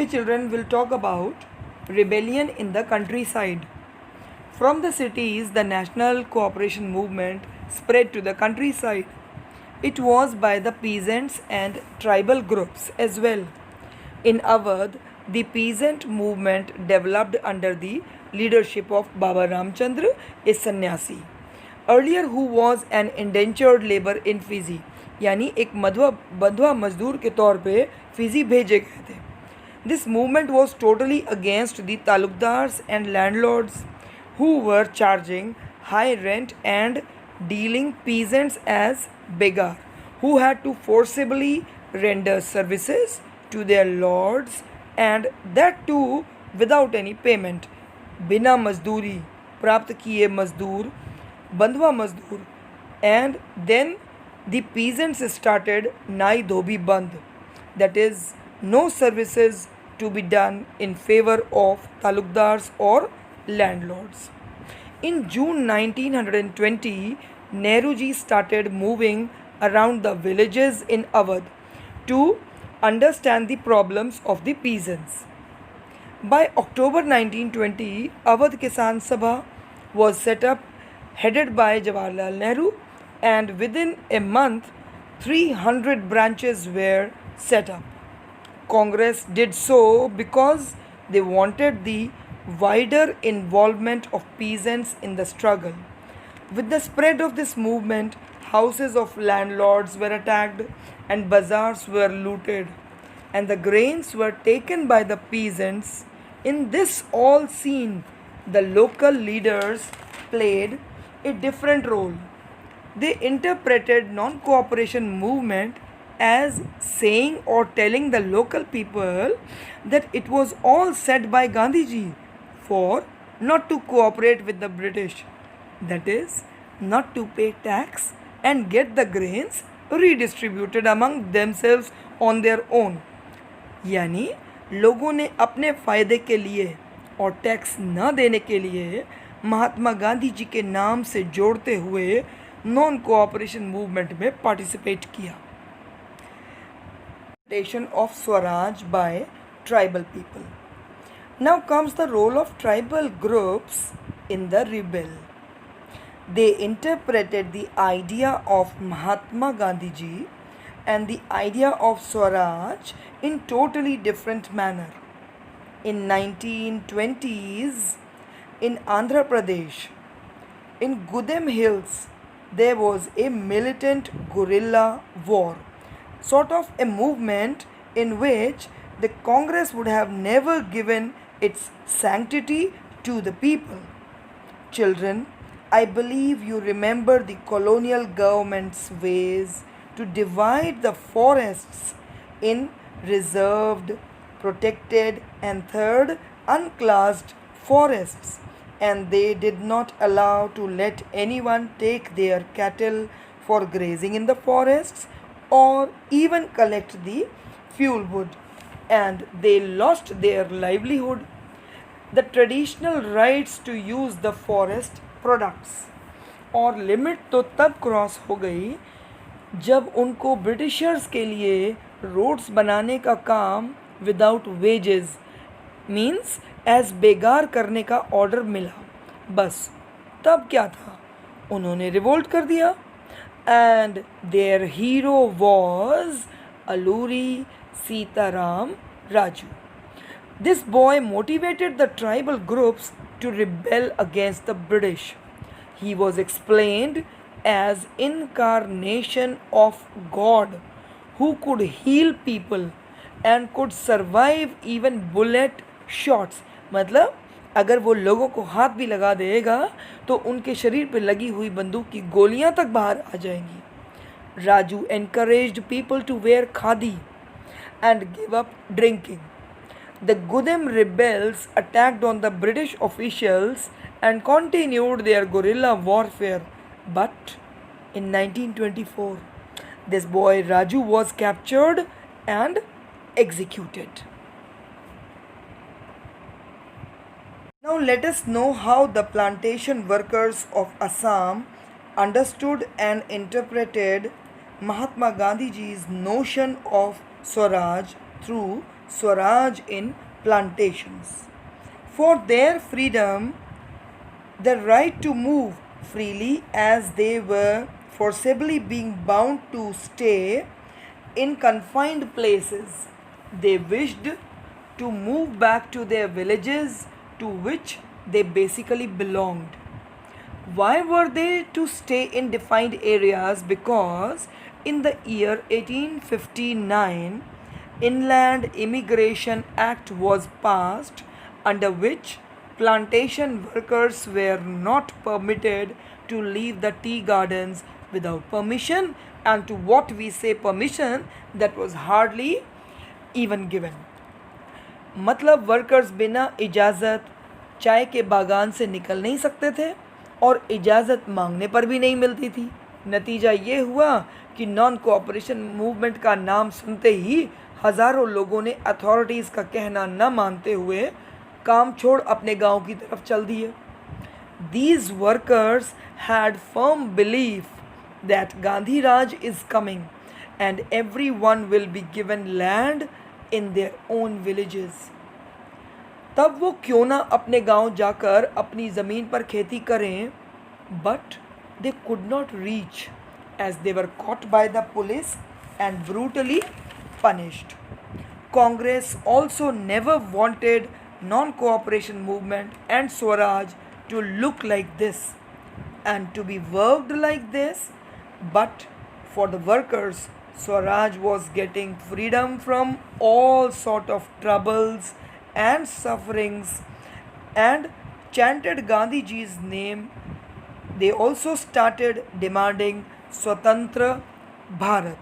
Today, children will talk about rebellion in the countryside. From the cities, the national cooperation movement spread to the countryside. It was by the peasants and tribal groups as well. In Awadh, the peasant movement developed under the leadership of Baba Ramchandra, a sannyasi. Earlier, who was an indentured labor in Fiji, यानी एक बंधुआ मजदूर के तौर पे Fiji भेजे गए थे. This movement was totally against the talukdars and landlords who were charging high rent and dealing peasants as beggars, who had to forcibly render services to their lords and that too without any payment. बिना मजदूरी प्राप्त किए मजदूर, बंधुआ मजदूर, and then the peasants started Nai Dhobi Bandh, that is, no services to be done in favor of talukdars or landlords. In June 1920, Nehruji started moving around the villages in Awadh to understand the problems of the peasants. By October 1920, Awadh Kisan Sabha was set up, headed by Jawaharlal Nehru, and within a month, 300 branches were set up. Congress did so because they wanted the wider involvement of peasants in the struggle. With the spread of this movement, houses of landlords were attacked and bazaars were looted, and the grains were taken by the peasants. In this all scene, the local leaders played a different role. They interpreted non-cooperation movement as saying or telling the local people that it was all set by Gandhiji for not to cooperate with the British, that is, not to pay tax and get the grains redistributed among themselves on their own. यानी लोगों ने अपने फ़ायदे के लिए और tax न देने के लिए महात्मा गांधी जी के नाम से जोड़ते हुए नॉन कोऑपरेशन मूवमेंट में पार्टिसिपेट किया. Of Swaraj by tribal people. Now comes the role of tribal groups in the rebel. They interpreted the idea of Mahatma Gandhi ji and the idea of Swaraj in totally different manner. In 1920s, in Andhra Pradesh, in Gudem Hills, there was a militant guerrilla war, sort of a movement in which the Congress would have never given its sanctity to the people. Children, I believe you remember the colonial government's ways to divide the forests in reserved, protected, and third, unclassed forests, and they did not allow to let anyone take their cattle for grazing in the forests or even collect the fuel wood, and they lost their livelihood. The traditional rights to use the forest products और limit तो तब cross हो गई जब उनको Britishers के लिए roads बनाने का काम विदाउट वेजेस मींस एज बेगार करने का ऑर्डर मिला. बस तब क्या था, उन्होंने रिवोल्ट कर दिया. And their hero was Alluri Sitarama Raju. This boy motivated the tribal groups to rebel against the British. He was explained as incarnation of God who could heal people and could survive even bullet shots. मतलब अगर वो लोगों को हाथ भी लगा देगा तो उनके शरीर पर लगी हुई बंदूक की गोलियां तक बाहर आ जाएंगी. Raju encouraged people to wear khadi and give up drinking. The Gudem rebels attacked on the British officials and continued their guerrilla warfare. But in 1924, this boy Raju was captured and executed. Now let us know how the plantation workers of Assam understood and interpreted Mahatma Gandhi ji's notion of Swaraj through Swaraj in plantations. For their freedom, the right to move freely as they were forcibly being bound to stay in confined places. They wished to move back to their villages to which they basically belonged. Why were they to stay in defined areas? Because in the year 1859, Inland Immigration Act was passed, under which plantation workers were not permitted to leave the tea gardens without permission, and to what we say permission, that was hardly even given. मतलब workers बिना इजाज़त चाय के बागान से निकल नहीं सकते थे और इजाज़त मांगने पर भी नहीं मिलती थी. नतीजा ये हुआ कि नॉन कोऑपरेशन मूवमेंट का नाम सुनते ही हज़ारों लोगों ने अथॉरिटीज़ का कहना न मानते हुए काम छोड़ अपने गांव की तरफ चल दिए. These workers had firm belief that Gandhi Raj is coming and everyone will be given land in their own villages. तब वो क्यों ना अपने गांव जाकर अपनी ज़मीन पर खेती करें, but they could not reach as they were caught by the police and brutally punished. Congress also never wanted non-cooperation movement and Swaraj to look like this and to be worked like this, but for the workers, Swaraj was getting freedom from all sort of troubles and sufferings and chanted Gandhiji's name. They also started demanding Swatantra Bharat.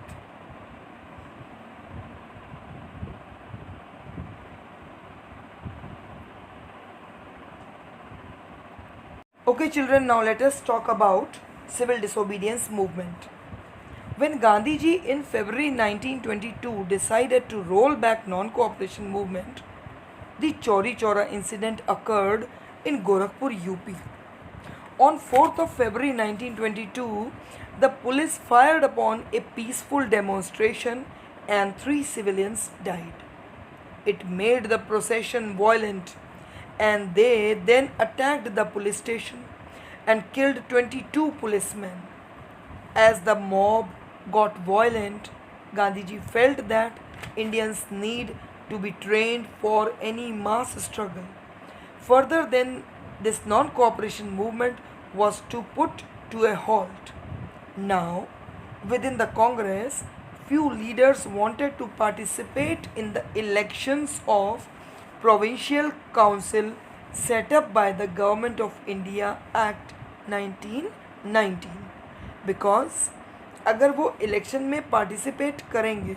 Okay children, now let us talk about civil disobedience movement. When Gandhiji in February 1922 decided to roll back non-cooperation movement, the Chauri Chaura incident occurred in Gorakhpur, UP. On 4th of February 1922, the police fired upon a peaceful demonstration and 3 civilians died. It made the procession violent and they then attacked the police station and killed 22 policemen. As the mob got violent, Gandhiji felt that Indians need to be trained for any mass struggle. Further, then this non-cooperation movement was to put to a halt. Now, within the Congress, few leaders wanted to participate in the elections of Provincial Council set up by the Government of India Act 1919, because अगर वो election में participate करेंगे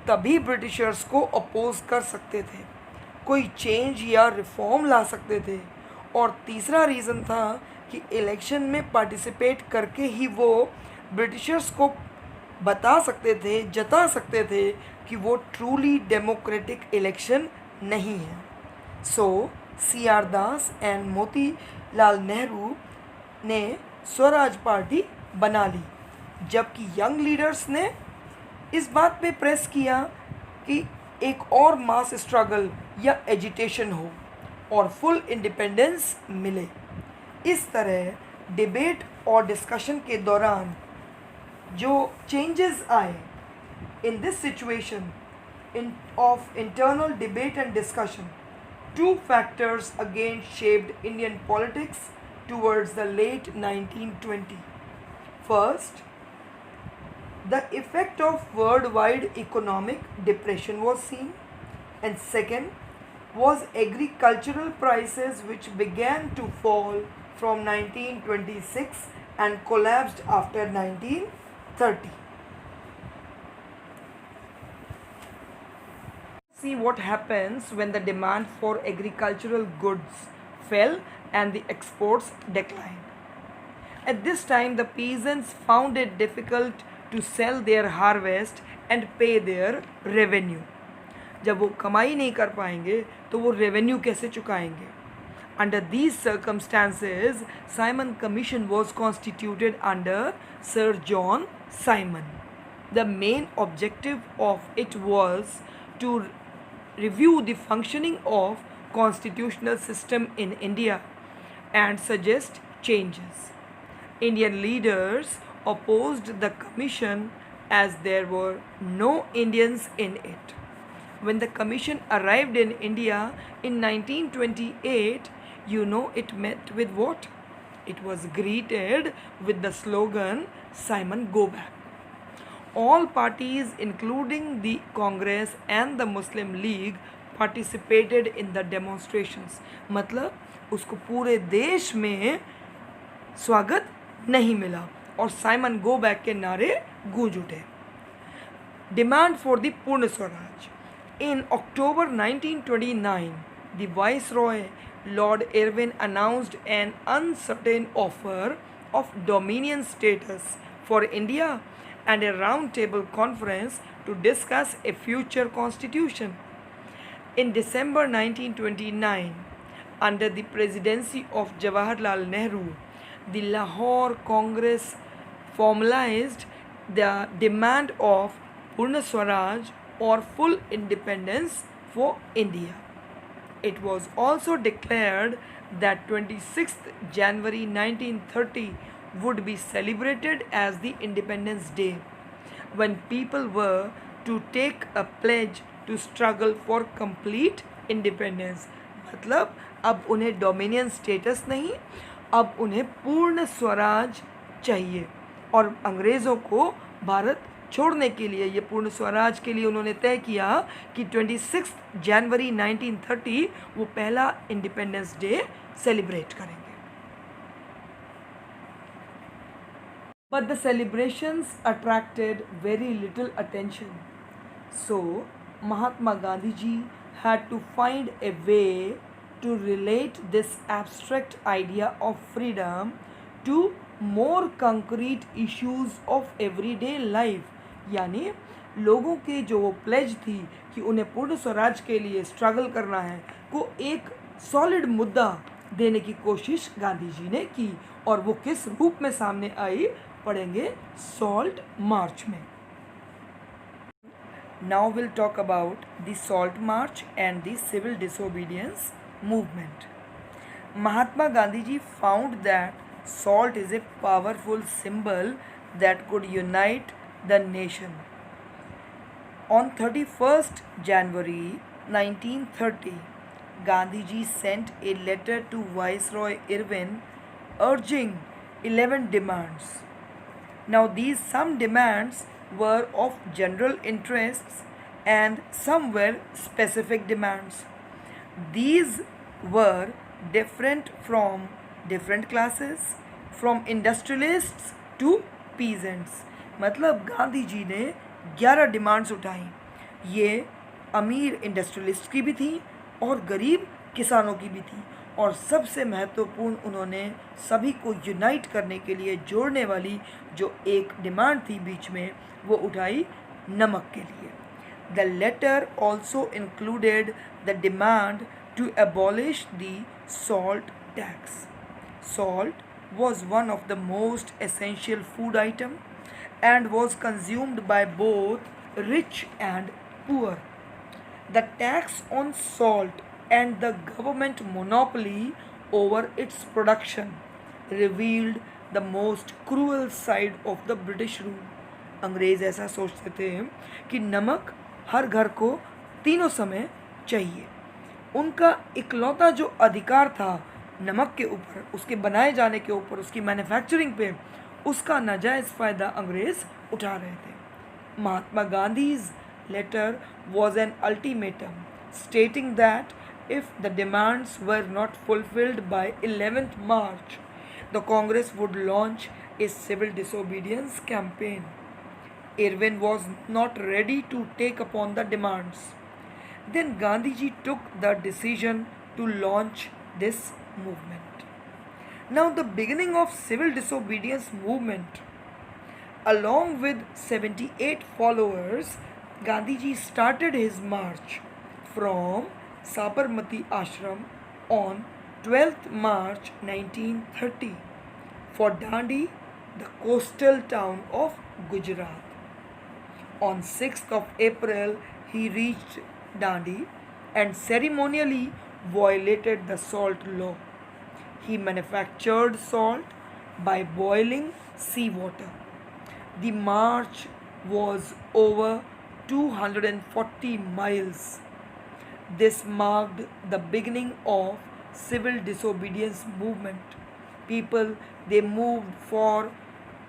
तभी Britishers को oppose कर सकते थे, कोई चेंज या रिफॉर्म ला सकते थे. और तीसरा रीज़न था कि इलेक्शन में पार्टिसिपेट करके ही वो ब्रिटिशर्स को बता सकते थे, जता सकते थे कि वो ट्रूली डेमोक्रेटिक इलेक्शन नहीं है. So C R Das and Motilal Nehru ने स्वराज पार्टी बना ली, जबकि यंग लीडर्स ने इस बात पे प्रेस किया कि एक और मास स्ट्रगल या एजिटेशन हो और फुल इंडिपेंडेंस मिले. इस तरह डिबेट और डिस्कशन के दौरान जो चेंजेस आए in this situation of internal debate and discussion, 2 factors again shaped Indian politics towards the late 1920. First, the effect of worldwide economic depression was seen, and second was agricultural prices, which began to fall from 1926 and collapsed after 1930. See what happens when the demand for agricultural goods fell and the exports declined. At this time, the peasants found it difficult to sell their harvest and pay their revenue. जब वो कमाई नहीं कर पाएंगे तो वो revenue कैसे चुकाएंगे? Under these circumstances, Simon Commission was constituted under Sir John Simon. The main objective of it was to review the functioning of constitutional system in India and suggest changes. Indian leaders opposed the commission as there were no Indians in it. When the commission arrived in India in 1928, you know it met with what? It was greeted with the slogan Simon go back. All parties including the Congress and the Muslim League participated in the demonstrations. मतलब उसको पूरे देश में स्वागत नहीं मिला और Simon go back के नारे गूंज उठे. Demand for the Purna Swaraj. In October 1929, the Viceroy Lord Irwin announced an uncertain offer of dominion status for India and a round-table conference to discuss a future constitution. In December 1929, under the presidency of Jawaharlal Nehru, the Lahore Congress formalized the demand of Purna Swaraj or full independence for India. It was also declared that 26th January 1930 would be celebrated as the Independence Day, when people were to take a pledge to struggle for complete independence. मतलब अब उन्हें dominion status नहीं, अब उन्हें पूर्ण स्वराज चाहिए और अंग्रेज़ों को भारत छोड़ने के लिए, ये पूर्ण स्वराज के लिए उन्होंने तय किया कि 26 जनवरी 1930 वो पहला इंडिपेंडेंस डे सेलिब्रेट करेंगे. But the celebrations attracted very little attention. So Mahatma Gandhi ji had to find a way to relate this abstract idea of freedom to more concrete issues of everyday life. यानी लोगों के जो वो pledge थी कि उन्हें पूर्ण स्वराज के लिए स्ट्रगल करना है को एक सॉलिड मुद्दा देने की कोशिश गांधी जी ने की और वो किस रूप में सामने आई पढ़ेंगे सॉल्ट मार्च में. Now will talk about the salt march and the civil disobedience movement. Mahatma Gandhi ji found that salt is a powerful symbol that could unite the nation. On 31st January 1930, Gandhi ji sent a letter to Viceroy Irwin urging 11 demands. Now these some demands were of general interests and some were specific demands. These were different from different classes, from industrialists to peasants. मतलब गांधी जी ने 11 demands उठाई. ये अमीर industrialist की भी थी और गरीब किसानों की भी थी और सबसे महत्वपूर्ण उन्होंने सभी को यूनाइट करने के लिए जोड़ने वाली जो एक डिमांड थी बीच में वो उठाई नमक के लिए. The letter also included the demand to abolish the salt tax. Salt was one of the most essential food item and was consumed by both rich and poor. The tax on salt and the government monopoly over its production revealed the most cruel side of the British rule. अंग्रेज़ ऐसा सोचते थे कि नमक हर घर को तीनों समय चाहिए. उनका इकलौता जो अधिकार था नमक के ऊपर, उसके बनाए जाने के ऊपर, उसकी मैन्युफैक्चरिंग पे, उसका नाजायज़ फ़ायदा अंग्रेज़ उठा रहे थे. महात्मा Gandhi's letter was an ultimatum stating that if the demands were not fulfilled by 11th March, the Congress would launch a civil disobedience campaign. Irwin was not ready to take upon the demands. Then Gandhiji took the decision to launch this movement. Now the beginning of civil disobedience movement, along with 78 followers, Gandhiji started his march from Sabarmati Ashram on 12th March 1930 for Dandi, the coastal town of Gujarat. On 6th of April he reached Dandi and ceremonially violated the salt law. He manufactured salt by boiling seawater. The march was over 240 miles. This marked the beginning of civil disobedience movement. People they moved for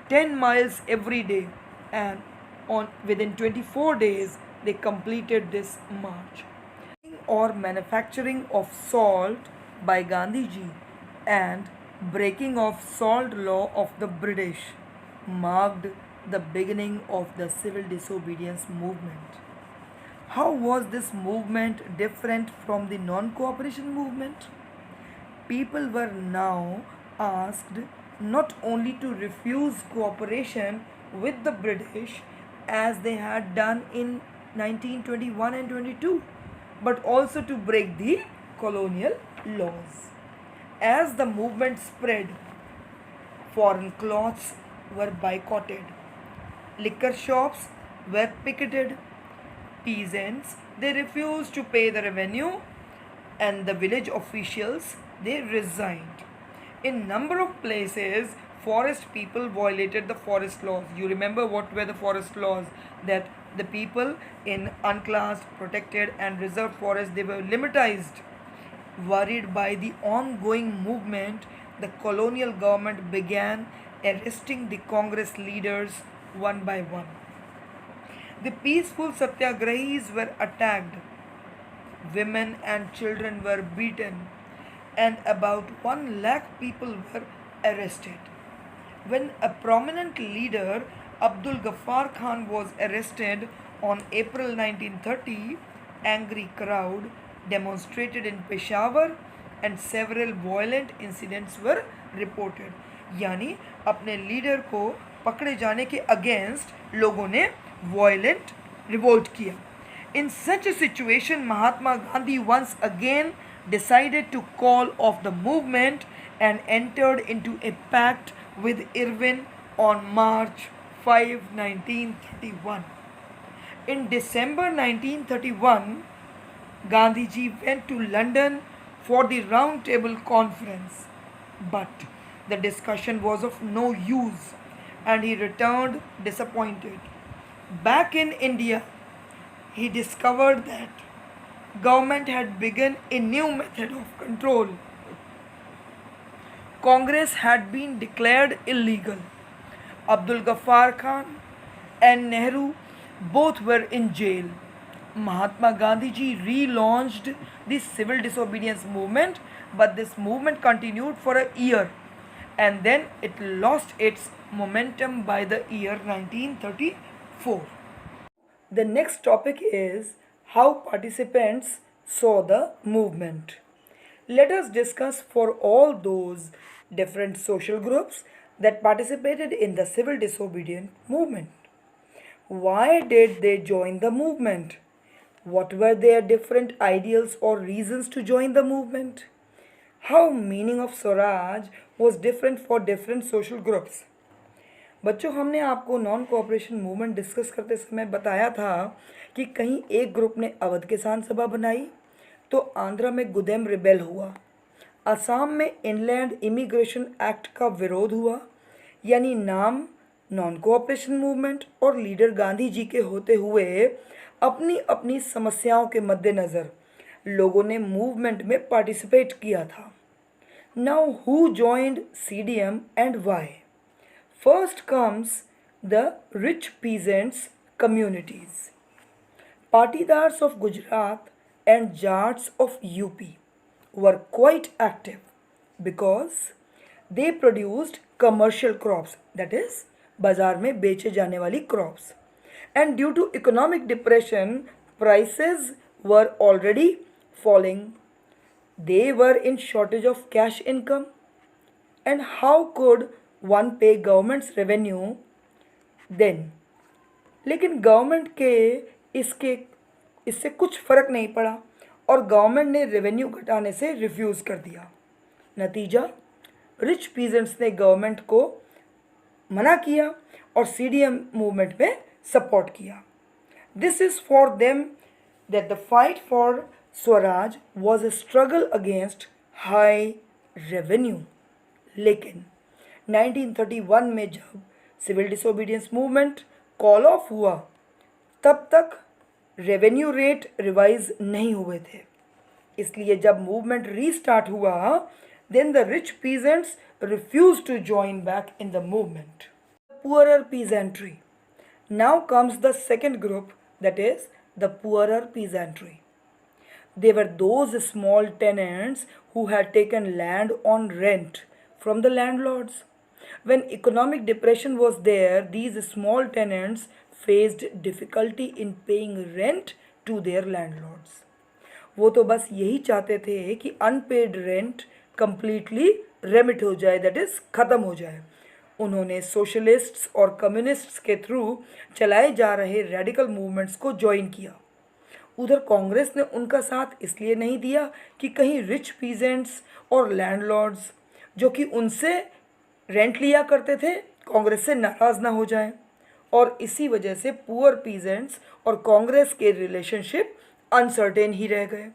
10 miles every day, and on within 24 days they completed this march. Or manufacturing of salt by Gandhiji and breaking of salt law of the British marked the beginning of the civil disobedience movement. How was this movement different from the non cooperation movement? People were now asked not only to refuse cooperation with the British as they had done in 1921 and 22, but also to break the colonial laws. As the movement spread, foreign cloths were boycotted, liquor shops were picketed, peasants they refused to pay the revenue, and the village officials they resigned. In number of places, forest people violated the forest laws. You remember what were the forest laws? That the people in unclassed, protected, and reserved forests they were limitized. Worried by the ongoing movement, the colonial government began arresting the Congress leaders one by one. The peaceful satyagrahis were attacked, women and children were beaten, and about 1 lakh people were arrested. When a prominent leader, Abdul Ghaffar Khan, was arrested on April 1930, angry crowd demonstrated in Peshawar and several violent incidents were reported. यानी अपने leader को पकड़े जाने के against लोगों ने violent revolt किया. In such a situation, Mahatma Gandhi once again decided to call off the movement and entered into a pact with Irwin on March 5, 1931. In December 1931, Gandhiji went to London for the Round Table Conference, but the discussion was of no use and he returned disappointed. Back in India, he discovered that government had begun a new method of control. Congress had been declared illegal. Abdul Ghaffar Khan and Nehru both were in jail. Mahatma Gandhiji relaunched the civil disobedience movement, but this movement continued for a year and then it lost its momentum by the year 1934. The next topic is how participants saw the movement. Let us discuss for all those different social groups that participated in the civil disobedience movement. Why did they join the movement? What were their different ideals or reasons to join the movement? How meaning of Swaraj was different for different social groups. बच्चों हमने आपको non cooperation movement discuss करते समय बताया था कि कहीं एक ग्रुप ने अवध किसान सभा बनाई, तो आंध्रा में गुदेम रिबेल हुआ, असम में इनलैंड इमिग्रेशन एक्ट का विरोध हुआ, यानी नाम नॉन कोऑपरेशन मूवमेंट और लीडर गांधी जी के होते हुए अपनी अपनी समस्याओं के मद्देनज़र लोगों ने मूवमेंट में पार्टिसिपेट किया था. Now who joined CDM and why? First comes the rich peasants communities. Patidars of Gujarat and Jats of UP were quite active because they produced commercial crops, that is बाजार में बेचे जाने वाली crops, and due to economic depression prices were already falling. They were in shortage of cash income, and how could one पे governments revenue then. लेकिन government के इससे कुछ फ़र्क नहीं पड़ा और गवर्नमेंट ने रेवेन्यू घटाने से रिफ्यूज़ कर दिया. नतीजा रिच पीजेंट्स ने गवर्नमेंट को मना किया और CDM मूवमेंट में सपोर्ट किया. This is for them that the fight for Swaraj was a struggle against high revenue, लेकिन 1931 में जब civil disobedience movement call off हुआ तब तक रेवेन्यू रेट रिवाइज नहीं हुए थे। इसलिए जब मूवमेंट रीस्टार्ट हुआ then the rich peasants refuse to join back in the movement. Poorer peasantry. Now comes the second group, that is the poorer peasantry. They were those small tenants who had taken land on rent from the landlords. When economic depression was there, these small tenants faced difficulty in paying rent to their landlords. वो तो बस यही चाहते थे कि unpaid rent completely remit हो जाए, that is ख़त्म हो जाए। उन्होंने सोशलिस्ट्स और कम्युनिस्ट्स के थ्रू चलाए जा रहे रेडिकल मूवमेंट्स को ज्वाइन किया। उधर कांग्रेस ने उनका साथ इसलिए नहीं दिया कि कहीं रिच पीजेंट्स और लैंडलॉर्ड्स जो कि उनसे रेंट लिया करते थे कांग्रेस से नाराज़ ना हो जाएं, और इसी वजह से पुअर पीजेंट्स और कांग्रेस के रिलेशनशिप अनसर्टेन ही रह गए।